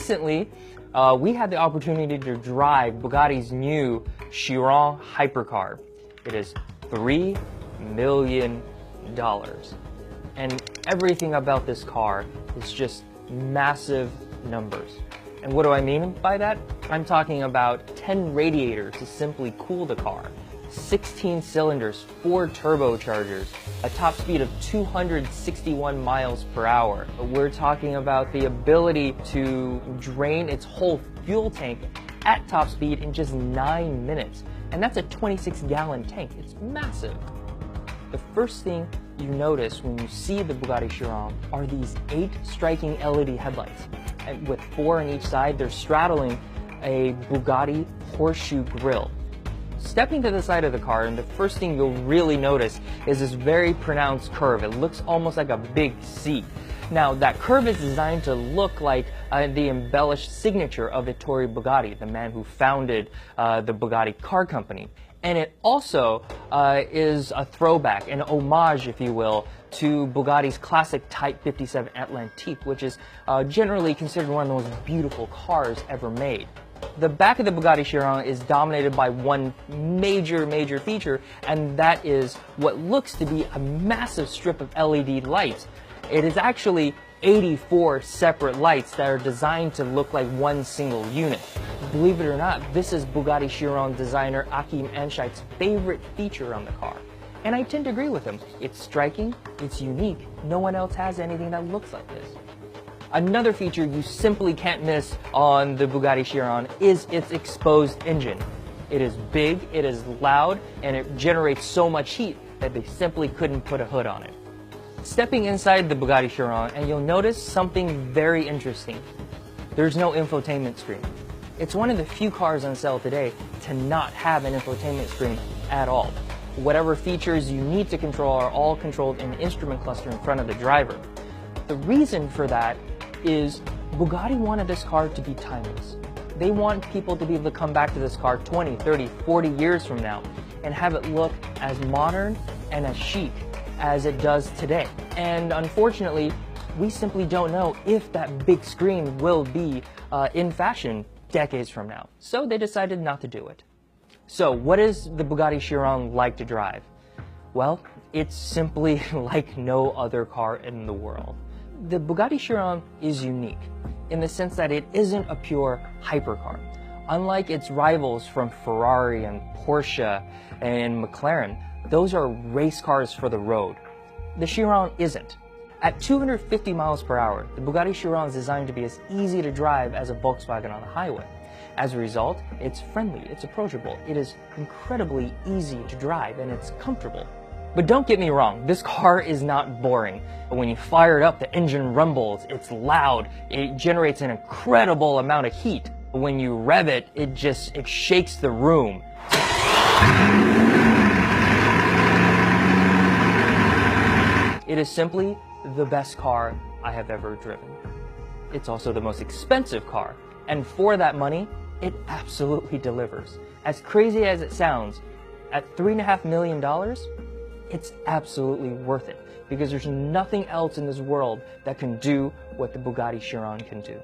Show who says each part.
Speaker 1: recently, we had the opportunity to drive Bugatti's new Chiron hypercar. It is $3 million. And everything about this car is just massive numbers. And what do I mean by that? I'm talking about 10 radiators to simply cool the car, 16 cylinders, 4 turbochargers, a top speed of 261 miles per hour. We're talking about the ability to drain its whole fuel tank at top speed in just 9 minutes. And that's a 26-gallon tank. It's massive. The first thing you notice when you see the Bugatti Chiron are these 8 striking LED headlights. And with 4 on each side, they're straddling a Bugatti horseshoe grille. Stepping to the side of the car, and the first thing you'll really notice is this very pronounced curve. It looks almost like a big C. Now, that curve is designed to look like the embellished signature of Ettore Bugatti, the man who founded the Bugatti car company. And it also is a throwback, an homage, if you will, to Bugatti's classic Type 57 Atlantique, which is generally considered one of the most beautiful cars ever made. The back of the Bugatti Chiron is dominated by one major feature, and that is what looks to be a massive strip of LED lights. It is actually 84 separate lights that are designed to look like one single unit. Believe it or not, this is Bugatti Chiron designer Achim Anscheidt's favorite feature on the car. And I tend to agree with him. It's striking, it's unique, no one else has anything that looks like this. Another feature you simply can't miss on the Bugatti Chiron is its exposed engine. It is big, it is loud, and it generates so much heat that they simply couldn't put a hood on it. Stepping inside the Bugatti Chiron, and you'll notice something very interesting. There's no infotainment screen. It's one of the few cars on sale today to not have an infotainment screen at all. Whatever features you need to control are all controlled in the instrument cluster in front of the driver. The reason for that is Bugatti wanted this car to be timeless. They want people to be able to come back to this car 20, 30, 40 years from now and have it look as modern and as chic as it does today. And unfortunately, we simply don't know if that big screen will be in fashion decades from now. So they decided not to do it. So what is the Bugatti Chiron like to drive? Well, it's simply like no other car in the world. The Bugatti Chiron is unique in the sense that it isn't a pure hypercar. Unlike its rivals from Ferrari and Porsche and McLaren, those are race cars for the road. The Chiron isn't. At 250 miles per hour, the Bugatti Chiron is designed to be as easy to drive as a Volkswagen on the highway. As a result, it's friendly, it's approachable, it is incredibly easy to drive, and it's comfortable. But don't get me wrong, this car is not boring. When you fire it up, the engine rumbles, it's loud, it generates an incredible amount of heat. When you rev it, it shakes the room. It is simply the best car I have ever driven. It's also the most expensive car, and for that money, it absolutely delivers. As crazy as it sounds, at $3.5 million, it's absolutely worth it because there's nothing else in this world that can do what the Bugatti Chiron can do.